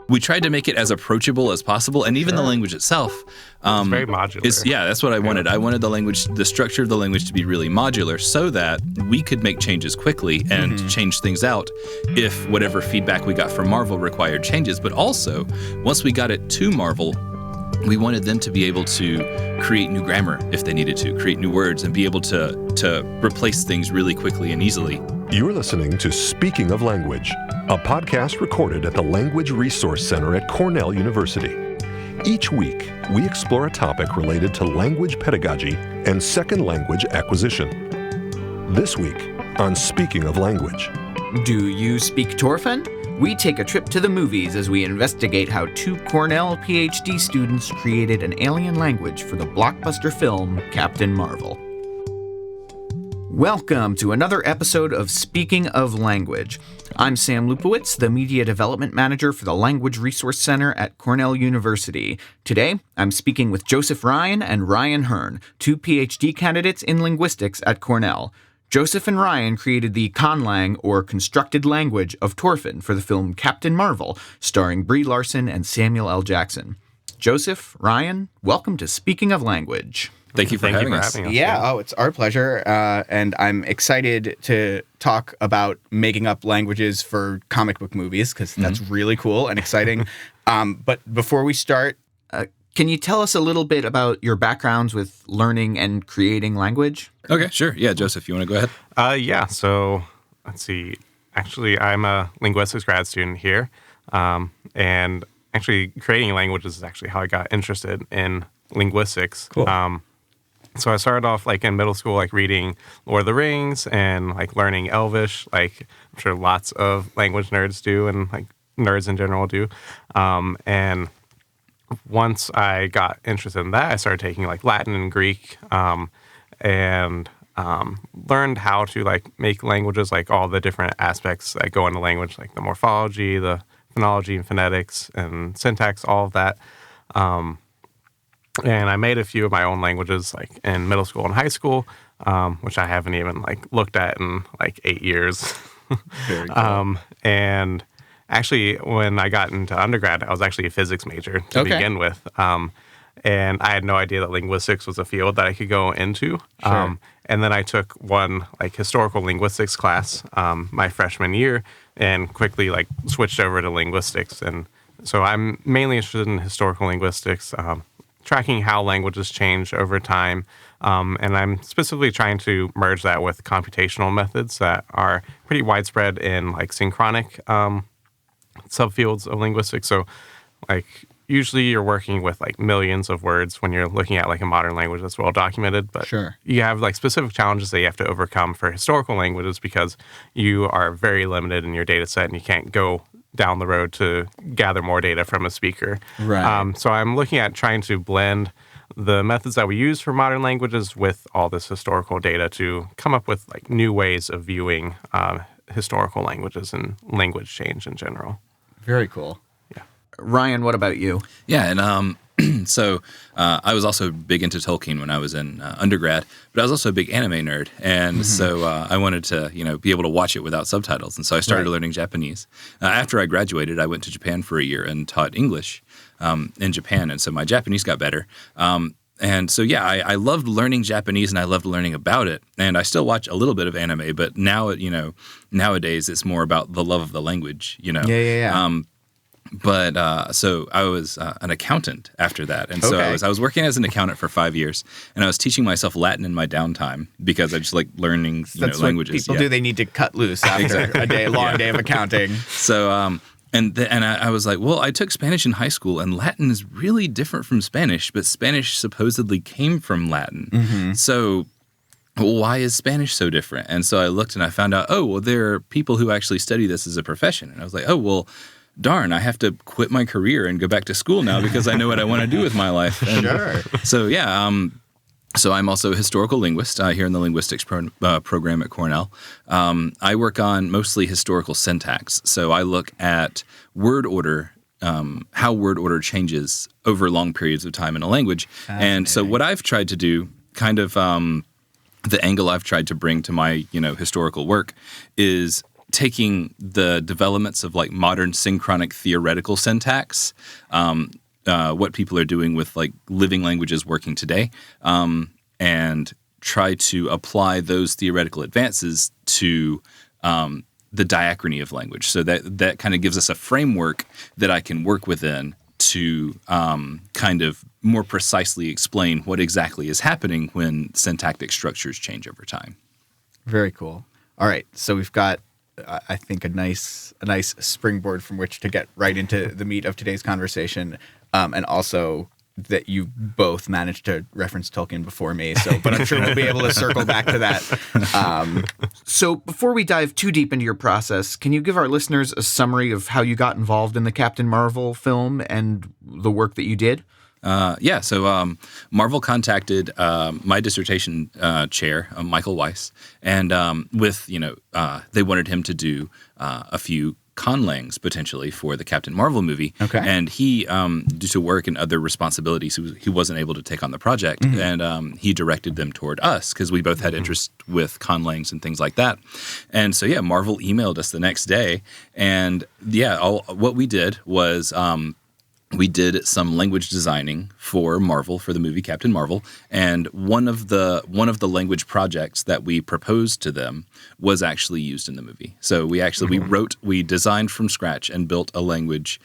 we tried to make it as approachable as possible, and even the language itself. It's very modular. That's what I wanted. I wanted the structure of the language to be really modular so that we could make changes quickly and change things out if whatever feedback we got from Marvel required changes. But also, once we got it to Marvel, we wanted them to be able to create new grammar if they needed to, create new words, and be able to replace things really quickly and easily. You're listening to Speaking of Language, a podcast recorded at the Language Resource Center at Cornell University. Each week, we explore a topic related to language pedagogy and second language acquisition. This week on Speaking of Language. Do you speak Torfan? We take a trip to the movies as we investigate how two Cornell PhD students created an alien language for the blockbuster film Captain Marvel. Welcome to another episode of Speaking of Language. I'm Sam Lupowitz, the Media Development Manager for the Language Resource Center at Cornell University. Today, I'm speaking with Joseph Rhyne and Ryan Hearn, two PhD candidates in linguistics at Cornell. Joseph and Ryan created the ConLang, or constructed language, of Torfan for the film Captain Marvel, starring Brie, Larson, and Samuel L. Jackson. Joseph, Ryan, welcome to Speaking of Language. Thank you for having us. Yeah, it's our pleasure. And I'm excited to talk about making up languages for comic book movies, because that's really cool and exciting. But before we start... can you tell us a little bit about your backgrounds with learning and creating language? Okay, sure. Yeah, Joseph, you want to go ahead? So let's see. Actually, I'm a linguistics grad student here. And actually, creating languages is actually how I got interested in linguistics. Cool. So I started off in middle school, reading Lord of the Rings and learning Elvish, I'm sure lots of language nerds do and nerds in general do. And once I got interested in that, I started taking Latin and Greek, and learned how to make languages, all the different aspects that go into language, the morphology, the phonology and phonetics and syntax, all of that. And I made a few of my own languages in middle school and high school, which I haven't even looked at in 8 years. Very cool. And actually, when I got into undergrad, I was actually a physics major to begin with. And I had no idea that linguistics was a field that I could go into. Sure. And then I took one historical linguistics class my freshman year and quickly switched over to linguistics. And so I'm mainly interested in historical linguistics, tracking how languages change over time. And I'm specifically trying to merge that with computational methods that are pretty widespread in synchronic subfields of linguistics. So usually you're working with millions of words when you're looking at a modern language that's well documented, but Sure. you have specific challenges that you have to overcome for historical languages because you are very limited in your data set and you can't go down the road to gather more data from a speaker. Right. So I'm looking at trying to blend the methods that we use for modern languages with all this historical data to come up with new ways of viewing historical languages and language change in general. Very cool. Ryan, what about you? Yeah, and so I was also big into Tolkien when I was in undergrad, but I was also a big anime nerd, and so I wanted to, be able to watch it without subtitles, and so I started learning Japanese. After I graduated, I went to Japan for a year and taught English in Japan, and so my Japanese got better. And so, I loved learning Japanese, and I loved learning about it, and I still watch a little bit of anime, but now, nowadays it's more about the love of the language, Yeah. But so I was an accountant after that, and so I was working as an accountant for 5 years, and I was teaching myself Latin in my downtime because I just like learning That's languages. what people do. They need to cut loose after a long day of accounting. So and I was like, well, I took Spanish in high school, and Latin is really different from Spanish, but Spanish supposedly came from Latin. So why is Spanish so different? And so I looked and I found out, there are people who actually study this as a profession, and I was like, darn, I have to quit my career and go back to school now because I know what I want to do with my life. And Sure. So, so I'm also a historical linguist here in the linguistics program at Cornell. I work on mostly historical syntax. So I look at word order, how word order changes over long periods of time in a language. And so what I've tried to do, the angle I've tried to bring to my, historical work is taking the developments of like modern synchronic theoretical syntax, what people are doing with like living languages working today, and try to apply those theoretical advances to the diachrony of language. So that kind of gives us a framework that I can work within to kind of more precisely explain what exactly is happening when syntactic structures change over time. Very cool. All right, so we've got, I think, a nice springboard from which to get right into the meat of today's conversation, and also that you both managed to reference Tolkien before me. So, but I'm sure we'll be able to circle back to that. So before we dive too deep into your process, can you give our listeners a summary of how you got involved in the Captain Marvel film and the work that you did? So Marvel contacted my dissertation chair, Michael Weiss, and they wanted him to do a few ConLangs potentially for the Captain Marvel movie. Okay. And he, due to work and other responsibilities, he wasn't able to take on the project, and he directed them toward us because we both had interest with ConLangs and things like that. And so, Marvel emailed us the next day, and what we did was we did some language designing for Marvel, for the movie Captain Marvel, and one of the language projects that we proposed to them was actually used in the movie. So we designed from scratch and built a language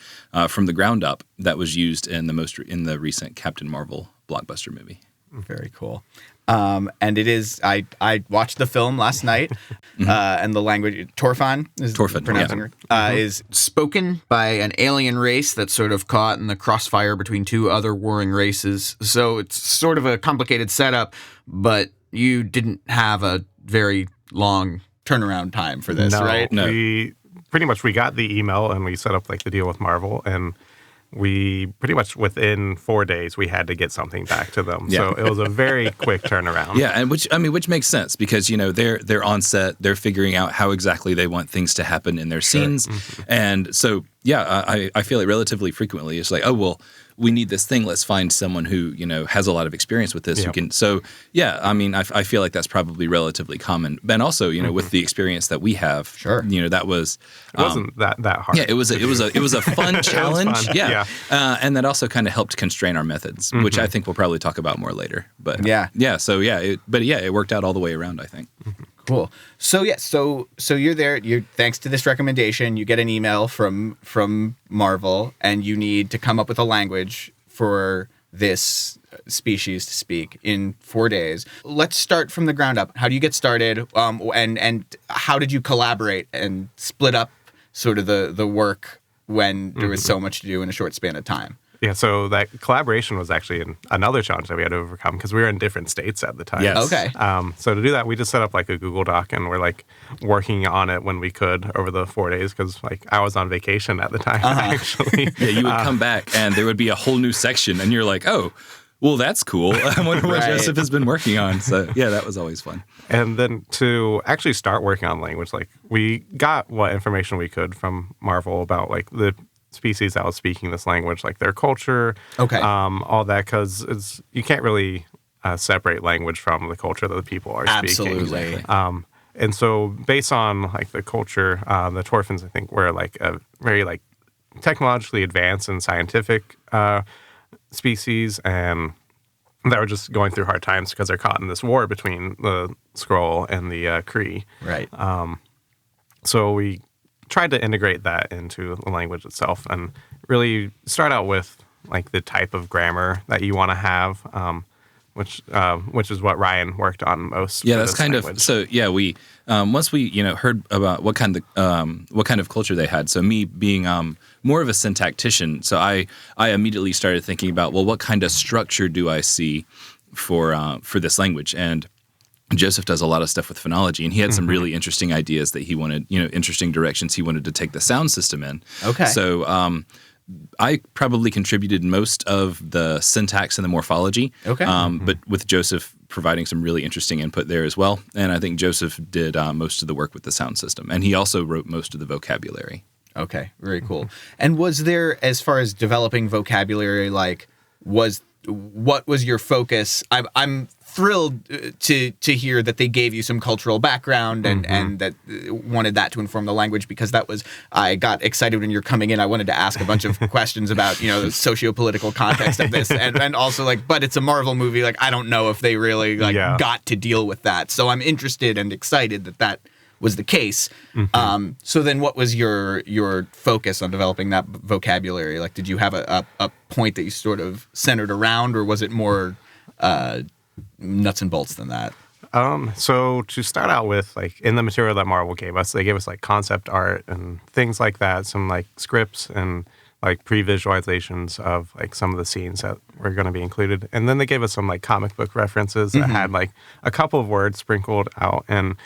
from the ground up that was used in the recent Captain Marvel blockbuster movie. Very cool. And it is, I watched the film last night, and the language, Torfan, is spoken by an alien race that's sort of caught in the crossfire between two other warring races. So it's sort of a complicated setup, but you didn't have a very long turnaround time for this, right? No. We got the email and we set up like the deal with Marvel, and we pretty much within 4 days we had to get something back to them. So it was a very quick turnaround. Yeah, and which makes sense because they're on set, they're figuring out how exactly they want things to happen in their scenes, and so I feel it relatively frequently. It's like, oh well, we need this thing. Let's find someone who has a lot of experience with this who can. So I feel like that's probably relatively common. And also with the experience that we have, that was it wasn't that hard. Yeah, it was a fun challenge. Fun. Yeah. And that also kind of helped constrain our methods, which I think we'll probably talk about more later. But it worked out all the way around, I think. Cool. So you're there. Thanks to this recommendation, you get an email from Marvel, and you need to come up with a language for this species to speak in 4 days. Let's start from the ground up. How do you get started? And how did you collaborate and split up sort of the work when there was so much to do in a short span of time? Yeah, so that collaboration was actually another challenge that we had to overcome because we were in different states at the time. Yes. Okay. So to do that, we just set up like a Google Doc, and we're like working on it when we could over the 4 days because like I was on vacation at the time actually. Yeah, you would come back and there would be a whole new section, and you're like, oh, well, that's cool. I wonder what Joseph has been working on. So that was always fun. And then to actually start working on language, like we got what information we could from Marvel about like the species that was speaking this language, like their culture, all that, because you can't really separate language from the culture that the people are speaking. Absolutely. And so based on like the culture, the Torfans, I think, were like a very like technologically advanced and scientific species, and that were just going through hard times because they're caught in this war between the Skrull and the Kree. Right. So we tried to integrate that into the language itself and really start out with like the type of grammar that you want to have, which is what Ryan worked on most. Yeah, that's kind language. Of so. Yeah, we once we heard about what kind of culture they had. So me being more of a syntactician, so I immediately started thinking about, well, what kind of structure do I see for this language? And Joseph does a lot of stuff with phonology, and he had some really interesting ideas that he wanted, interesting directions he wanted to take the sound system in. Okay. So I probably contributed most of the syntax and the morphology. Okay. But with Joseph providing some really interesting input there as well. And I think Joseph did most of the work with the sound system, and he also wrote most of the vocabulary. Okay, very cool. And was there, as far as developing vocabulary, like, was what was your focus? I'm thrilled to hear that they gave you some cultural background and that wanted that to inform the language, because I got excited when you're coming in. I wanted to ask a bunch of questions about, the socio-political context of this and also but it's a Marvel movie. I don't know if they really got to deal with that. So I'm interested and excited that was the case. So then what was your focus on developing that vocabulary? Did you have a point that you sort of centered around, or was it more nuts and bolts than that? So to start out with, in the material that Marvel gave us, they gave us concept art and things like that, some scripts and pre-visualizations of some of the scenes that were going to be included. And then they gave us some comic book references that had a couple of words sprinkled out, and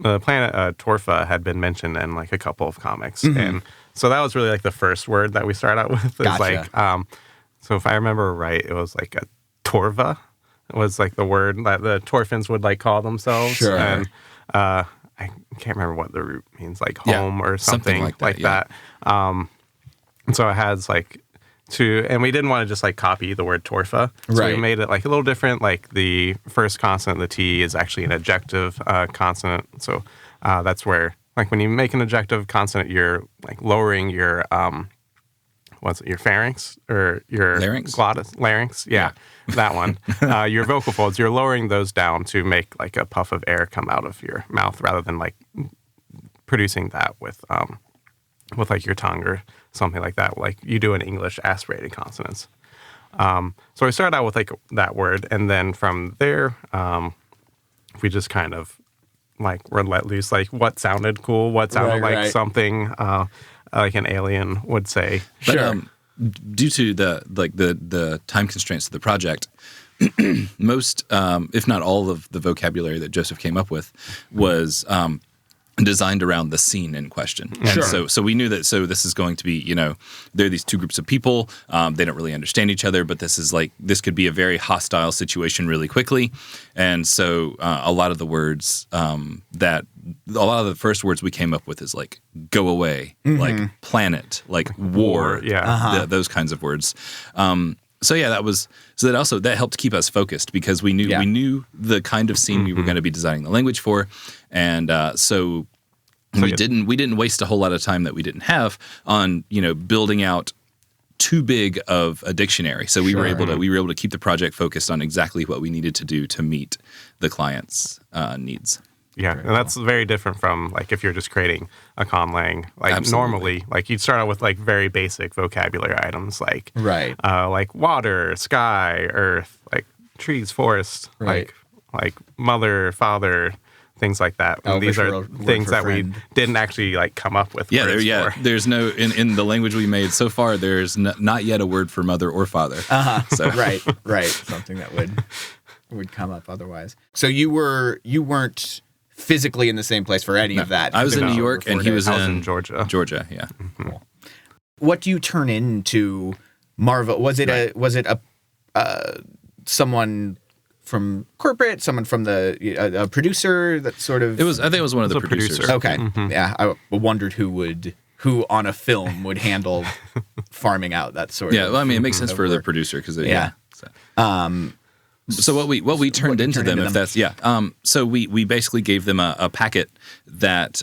the planet Torfa had been mentioned in a couple of comics. And so that was really the first word that we started out with. Gotcha. So if I remember right, it was a Torva. It was the word that the Torfans would call themselves. Sure. And I can't remember what the root means, home or something like that. And so it has and we didn't want to just when the word Torfa. So right. We made it a little different. The first consonant, the T, is actually an ejective consonant. So that's where when you make an ejective consonant, you're lowering your your pharynx or your larynx? Glottis, larynx. Yeah. That one. Your vocal folds, you're lowering those down to make a puff of air come out of your mouth, rather than producing that with your tongue or something like that, you do in English aspirated consonants. So we started out with that word, and then from there, we just kind of were let loose, what sounded cool, what sounded something an alien would say. But, due to the time constraints of the project, most, if not all of the vocabulary that Joseph came up with was designed around the scene in question. And so we knew that, this is going to be, there are these two groups of people, they don't really understand each other, but this is this could be a very hostile situation really quickly. And so a lot of the words a lot of the first words we came up with is go away, planet, war, those kinds of words. That helped keep us focused, because we knew the kind of scene we were going to be designing the language for, and we didn't waste a whole lot of time that we didn't have on building out too big of a dictionary. So we were able to keep the project focused on exactly what we needed to do to meet the client's needs. Yeah, and that's very different from if you're just creating a ConLang. Normally, you'd start out with very basic vocabulary items like water, sky, earth, trees, forest, like mother, father, things like that. And these are things that we didn't actually come up with. Yeah, there's no in the language we made so far. There's not yet a word for mother or father. So. right, something that would come up otherwise. So you weren't physically in the same place for any of that. I was in New York, and he was in Georgia. Georgia, yeah. Cool. What do you turn into Marvel? Was it a someone from corporate, someone from a producer that sort of? I think it was one of the producers. Okay, yeah. I wondered who on a film would handle farming out that sort of. Yeah, well, I mean, it makes sense for the producer because So what we turned into them, if that's so we basically gave them a packet that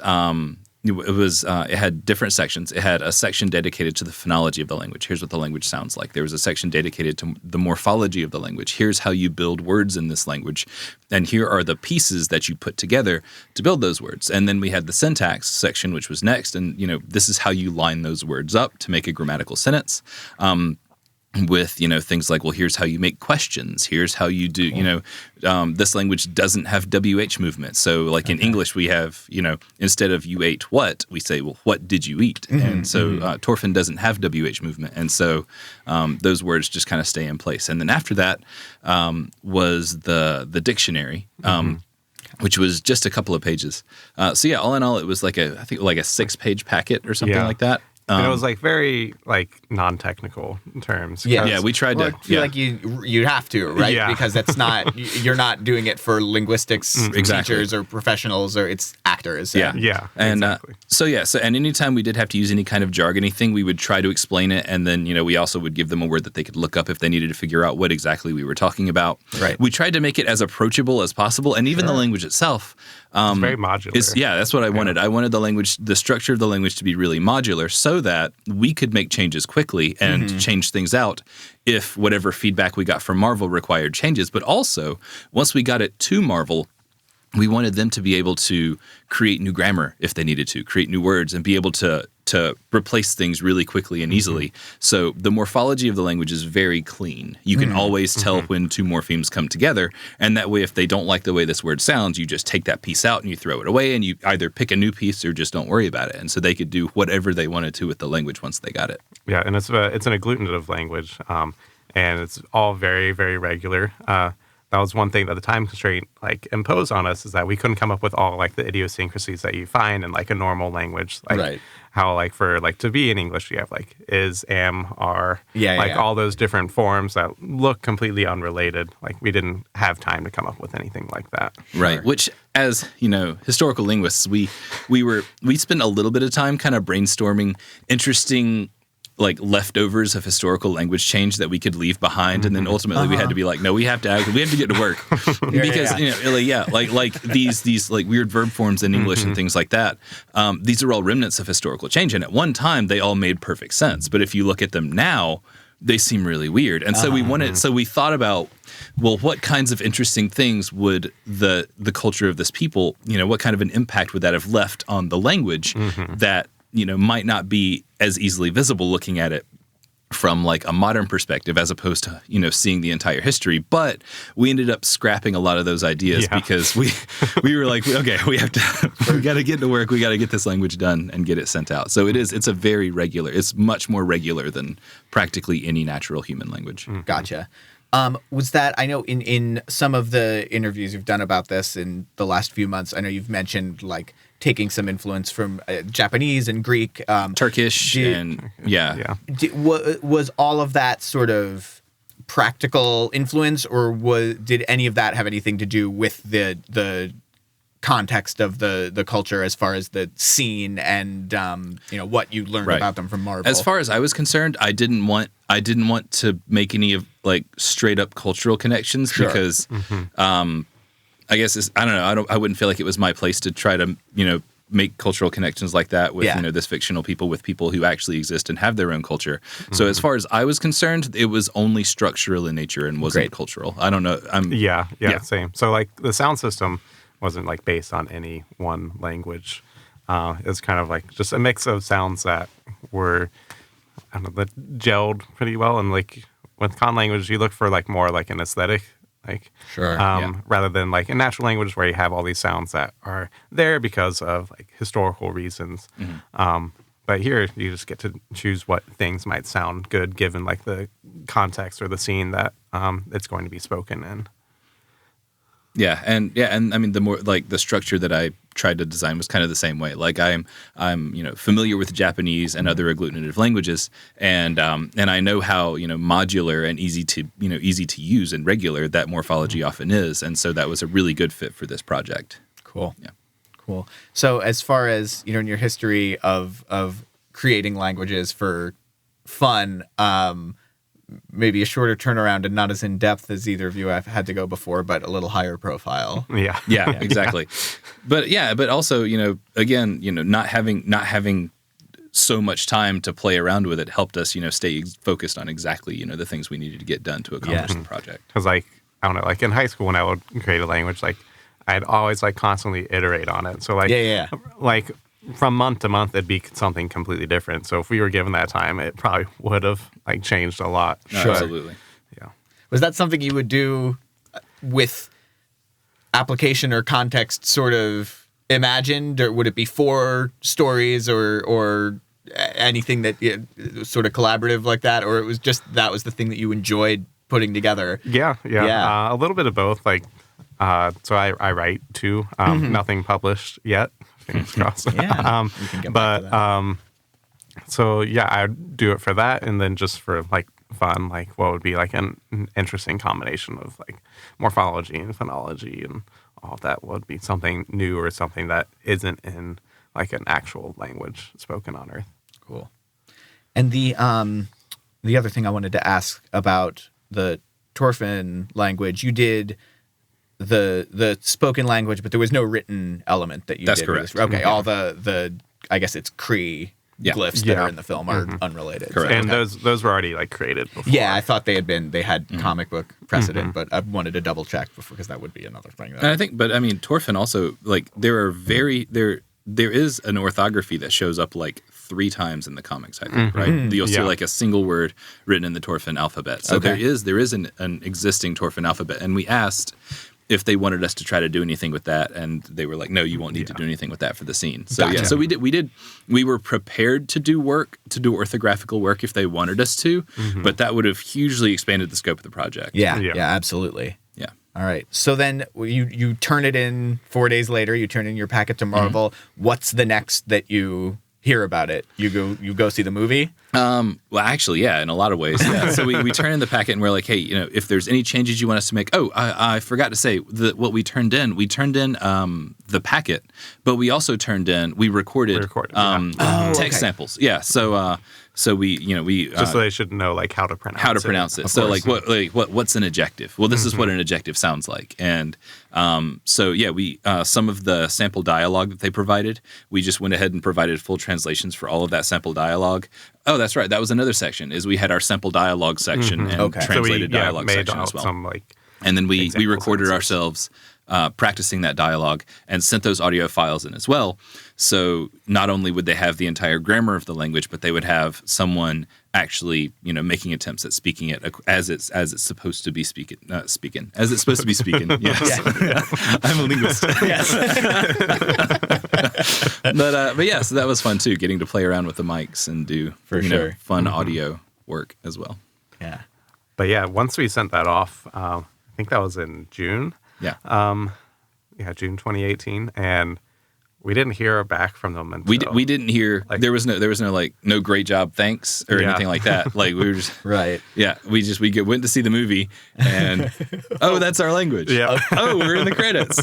it had different sections. It had a section dedicated to the phonology of the language. Here's what the language sounds like. There was a section dedicated to the morphology of the language. Here's how you build words in this language, and here are the pieces that you put together to build those words. And then we had the syntax section, which was next, and this is how you line those words up to make a grammatical sentence. With things like, well, here's how you make questions. Here's how you do. This language doesn't have WH movement. So, in English, we have instead of you ate what, we say, well, what did you eat? And so Torfan doesn't have WH movement, and so those words just kind of stay in place. And then after that was the dictionary. Which was just a couple of pages. All in all, it was I think a 6-page packet or something like that. And it was like very like non-technical terms. Yeah. Yeah, we tried Well, to. I feel Yeah. like you have to, right? Yeah. Because that's not you're not doing it for linguistics Exactly. teachers or professionals, or it's actors. Yeah. Yeah, And exactly. so and anytime we did have to use any kind of jargony thing, we would try to explain it, and then we also would give them a word that they could look up if they needed to figure out what exactly we were talking about. Right. We tried to make it as approachable as possible, and even the language itself. It's very modular. That's what I wanted. I wanted the structure of the language to be really modular, so that we could make changes quickly and change things out if whatever feedback we got from Marvel required changes. But also, once we got it to Marvel, we wanted them to be able to create new grammar if they needed to, create new words, and be able to replace things really quickly and easily. So the morphology of the language is very clean. You can always tell when two morphemes come together, and that way if they don't like the way this word sounds, you just take that piece out and you throw it away, and you either pick a new piece or just don't worry about it. And so they could do whatever they wanted to with the language once they got it. Yeah, and it's an agglutinative language, and it's all very, very regular. That was one thing that the time constraint like imposed on us, is that we couldn't come up with all like the idiosyncrasies that you find in like a normal language. Like Right. how like for like to be in English, you have like is, am, are, Yeah. all those different forms that look completely unrelated. Like we didn't have time to come up with anything like that. Right. Which, as historical linguists, we spent a little bit of time kind of brainstorming interesting like leftovers of historical language change that we could leave behind, and then ultimately we had to be like, no, we have to get to work because like these like weird verb forms in English and things like that. These are all remnants of historical change, and at one time they all made perfect sense. But if you look at them now, they seem really weird. And so we thought about, well, what kinds of interesting things would the culture of this people, what kind of an impact would that have left on the language that might not be as easily visible looking at it from like a modern perspective, as opposed to seeing the entire history. But we ended up scrapping a lot of those ideas because we were like, okay, we got to get to work, we got to get this language done and get it sent out. So it's a very regular, it's much more regular than practically any natural human language. Gotcha. Was that, I know in some of the interviews you've done about this in the last few months, I know you've mentioned like taking some influence from Japanese and Greek. Turkish Was all of that sort of practical influence, or did any of that have anything to do with the context of the culture as far as the scene and what you learned about them from Marvel? As far as I was concerned, I didn't want to make any of like straight up cultural connections because I guess I don't know. I wouldn't feel like it was my place to try to make cultural connections like that with this fictional people with people who actually exist and have their own culture. So as far as I was concerned, it was only structural in nature and wasn't cultural. I don't know. Same. So like the sound system wasn't like based on any one language. It's kind of like just a mix of sounds that were that gelled pretty well. And like with ConLang, you look for like more like an aesthetic. Rather than like a natural language where you have all these sounds that are there because of like historical reasons. But here you just get to choose what things might sound good given like the context or the scene that it's going to be spoken in. And I mean the more like the structure that I tried to design was kind of the same way. Like I'm familiar with Japanese and other agglutinative languages, and I know how modular and easy to use and regular that morphology often is, and so that was a really good fit for this project. Cool. Yeah. Cool. So as far as in your history of creating languages for fun, maybe a shorter turnaround and not as in depth as either of you have had to go before, but a little higher profile. Yeah, exactly. But also, again, not having so much time to play around with it helped us, stay focused on exactly, the things we needed to get done to accomplish the project. Because like, I don't know, like in high school when I would create a language, like I'd always like constantly iterate on it. So like, like from month to month, it'd be something completely different. So if we were given that time, it probably would have like changed a lot. Sure. Absolutely. Yeah. Was that something you would do with application or context sort of imagined, or would it be for stories or anything that sort of collaborative like that, or it was just that was the thing that you enjoyed putting together? Yeah. A little bit of both. Like, so I write too. Nothing published yet. Fingers crossed. Yeah. So yeah, I'd do it for that, and then just for like fun, like what would be like an interesting combination of like morphology and phonology and all that would be something new or something that isn't in like an actual language spoken on Earth. Cool. And the other thing I wanted to ask about the Torfan language, you did the spoken language, but there was no written element that you That's did. correct. Okay, all the I guess it's Cree glyphs that are in the film are unrelated. Correct. And those were already like created before. Yeah, I thought they had comic book precedent, but I wanted to double check because that would be another thing. And I think, but I mean, Torfan also, like, there is an orthography that shows up like 3 times in the comics, I think, right? You'll see like a single word written in the Torfan alphabet. So there is an existing Torfan alphabet, and we asked if they wanted us to try to do anything with that, and they were like, no, you won't need to do anything with that for the scene. So Gotcha. so we were prepared to do orthographical work if they wanted us to, but that would have hugely expanded the scope of the project. Yeah, absolutely. Yeah. All right. So then you turn it in 4 days later. You turn in your packet to Marvel. What's the next that you hear about it? You go see the movie? Well, actually, yeah, in a lot of ways. Yeah. So we turn in the packet and we're like, hey, if there's any changes you want us to make. Oh, I forgot to say what we turned in. We turned in the packet, but we also we recorded text samples. Yeah. So we just so they should know like how to pronounce it. So what's an adjective? Well, this is what an adjective sounds like. And so yeah, we some of the sample dialogue that they provided, we just went ahead and provided full translations for all of that sample dialogue. Oh, that's right. That was another section. Is we had our sample dialogue section and translated dialogue section as well. And then we recorded ourselves practicing that dialogue and sent those audio files in as well. So not only would they have the entire grammar of the language, but they would have someone actually, making attempts at speaking it as it's supposed to be speaking. As it's supposed to be speaking. Yes, I'm a linguist. Yes. But yeah, so that was fun too, getting to play around with the mics and do fun audio work as well. Yeah. But yeah, once we sent that off, I think that was in June. Yeah. June 2018, and we didn't hear back from them until we didn't hear. Like, there was no like no great job, thanks or anything like that. Like we were just right. Yeah, we went to see the movie, and that's our language. Yeah. We're in the credits.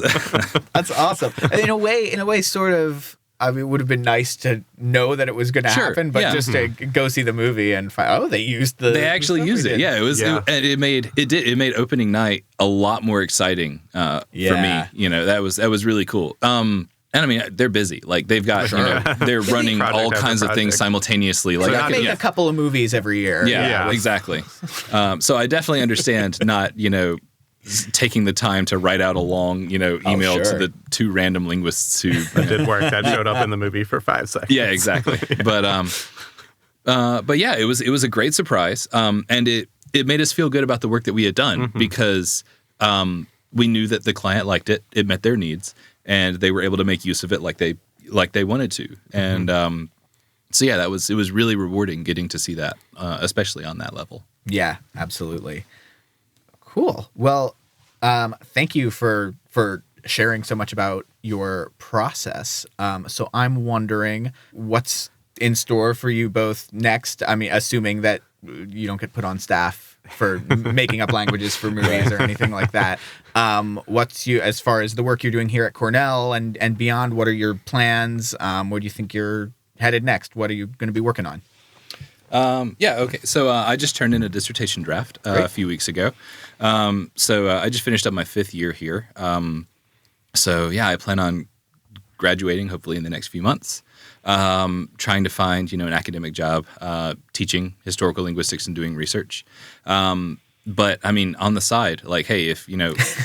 That's awesome. In a way, sort of. I mean, it would have been nice to know that it was going to happen, but just to go see the movie and find, they used the. They actually used it. Yeah, it was. Yeah. It made opening night a lot more exciting for me. That was really cool. And I mean, they're busy. Like they've got, they're running all kinds of things simultaneously. Like I make a couple of movies every year. Yeah. Exactly. So I definitely understand not, taking the time to write out a long, email to the 2 random linguists who that did work. That showed up in the movie for 5 seconds. Yeah, exactly. But yeah, it was a great surprise. And it made us feel good about the work that we had done because we knew that the client liked it. It met their needs, and they were able to make use of it like they wanted to. And so yeah, it was really rewarding getting to see that, especially on that level. Yeah, absolutely. Cool. Well, thank you for sharing so much about your process. So I'm wondering what's in store for you both next. I mean, assuming that you don't get put on staff for making up languages for movies or anything like that. As far as the work you're doing here at Cornell and beyond, what are your plans? Where do you think you're headed next? What are you going to be working on? Okay. So I just turned in a dissertation draft a few weeks ago. So I just finished up my 5th year here. So yeah, I plan on graduating hopefully in the next few months. Trying to find, an academic job, teaching historical linguistics and doing research. But I mean, on the side, like, hey, if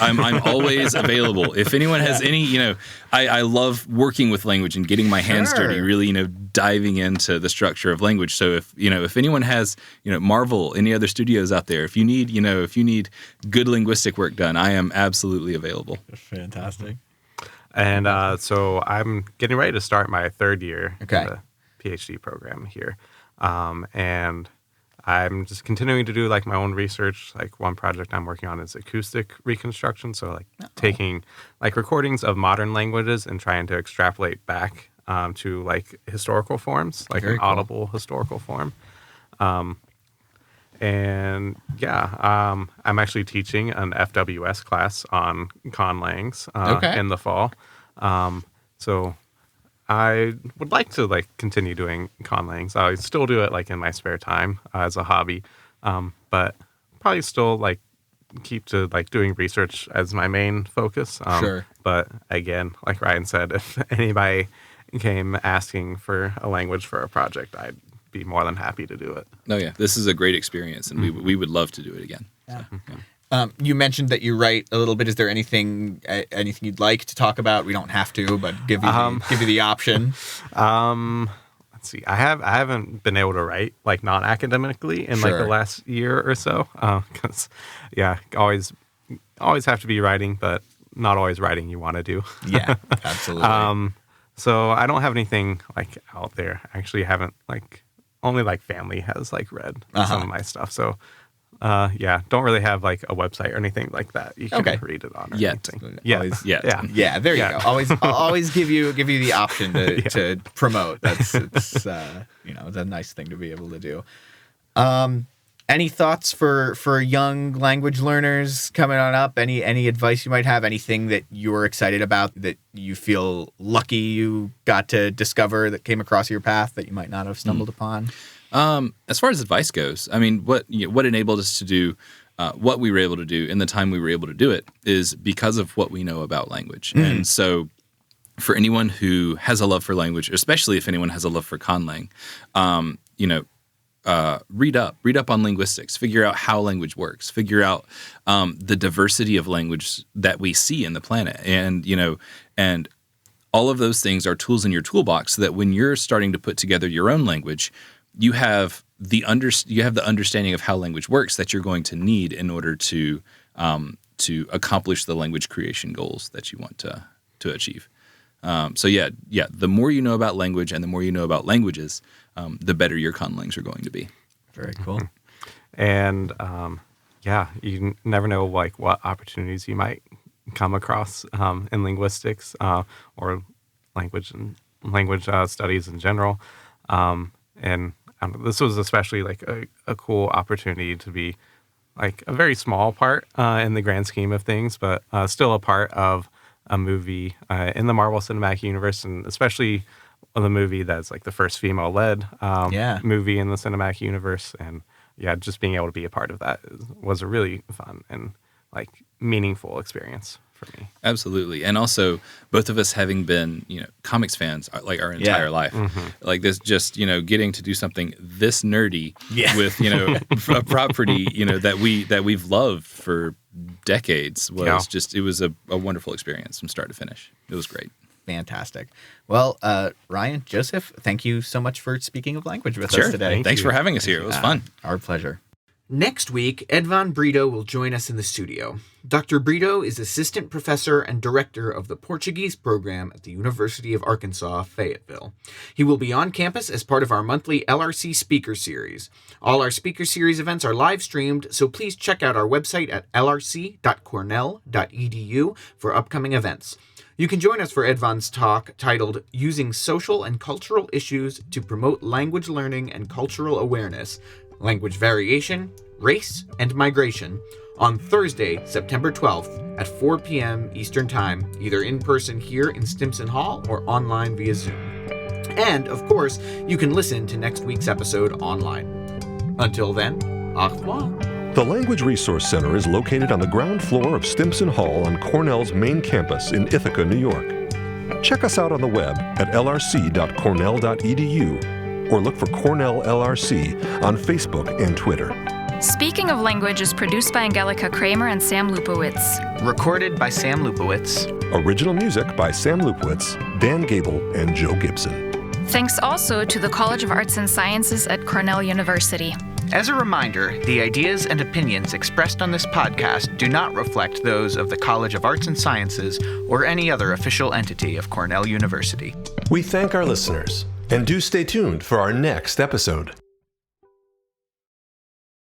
I'm always available. If anyone has any, I love working with language and getting my hands dirty, really, diving into the structure of language. So if anyone has, Marvel, any other studios out there, if you need good linguistic work done, I am absolutely available. Fantastic. And so I'm getting ready to start my 3rd year in the PhD program here, and I'm just continuing to do like my own research. Like one project I'm working on is acoustic reconstruction. So like taking like recordings of modern languages and trying to extrapolate back to like historical forms, like Very an cool. audible historical form. I'm actually teaching an FWS class on ConLangs in the fall. So I would like to like continue doing ConLangs. I still do it like in my spare time as a hobby, but probably still like keep to like doing research as my main focus. Sure. But again, like Ryan said, if anybody came asking for a language for a project, I'd be more than happy to do it. No, yeah, this is a great experience, and we would love to do it again. You mentioned that you write a little bit. Is there anything you'd like to talk about? We don't have to, but give you the option. Let's see. I haven't been able to write like non-academically in like the last year or so. Because always have to be writing, but not always writing you want to do. Yeah, absolutely. So I don't have anything like out there. I actually haven't like only like family has like read some of my stuff. So don't really have like a website or anything like that. You can read it on or anything. Yeah, there you go. Always give you the option to promote. It's a nice thing to be able to do. Any thoughts for young language learners coming on up? Any advice you might have? Anything that you're excited about that you feel lucky you got to discover that came across your path that you might not have stumbled upon? As far as advice goes, I mean, what enabled us to do what we were able to do in the time we were able to do it is because of what we know about language. Mm-hmm. And so for anyone who has a love for language, especially if anyone has a love for ConLang, read up on linguistics, figure out how language works, figure out the diversity of language that we see in the planet. And all of those things are tools in your toolbox so that when you're starting to put together your own language, you have the understanding of how language works that you're going to need in order to accomplish the language creation goals that you want to achieve. The more you know about language and the more you know about languages, the better your conlangs are going to be. Very cool. And you never know like what opportunities you might come across in linguistics or language studies in general. This was especially like a cool opportunity to be like a very small part in the grand scheme of things, but still a part of a movie in the Marvel Cinematic Universe, and especially the movie that's like the first female-led movie in the cinematic universe. And just being able to be a part of that was a really fun and like meaningful experience for me. Absolutely. And also both of us having been, comics fans like our entire life, like this, just, getting to do something this nerdy with, a property, that we've loved for decades was it was a wonderful experience from start to finish. It was great. Fantastic. Well, Ryan, Joseph, thank you so much for speaking of language with us today. Thanks for having us here. It was fun. Our pleasure. Next week, Ed Van Brito will join us in the studio. Dr. Brito is assistant professor and director of the Portuguese program at the University of Arkansas, Fayetteville. He will be on campus as part of our monthly LRC Speaker Series. All our Speaker Series events are live streamed, so please check out our website at lrc.cornell.edu for upcoming events. You can join us for Ed Van's talk titled Using Social and Cultural Issues to Promote Language Learning and Cultural Awareness, Language Variation, Race, and Migration on Thursday, September 12th at 4 p.m. Eastern Time, either in person here in Stimson Hall or online via Zoom. And, of course, you can listen to next week's episode online. Until then, au revoir. The Language Resource Center is located on the ground floor of Stimson Hall on Cornell's main campus in Ithaca, New York. Check us out on the web at lrc.cornell.edu or look for Cornell LRC on Facebook and Twitter. Speaking of Language is produced by Angelica Kramer and Sam Lupowitz. Recorded by Sam Lupowitz. Original music by Sam Lupowitz, Dan Gable, and Joe Gibson. Thanks also to the College of Arts and Sciences at Cornell University. As a reminder, the ideas and opinions expressed on this podcast do not reflect those of the College of Arts and Sciences or any other official entity of Cornell University. We thank our listeners, and do stay tuned for our next episode.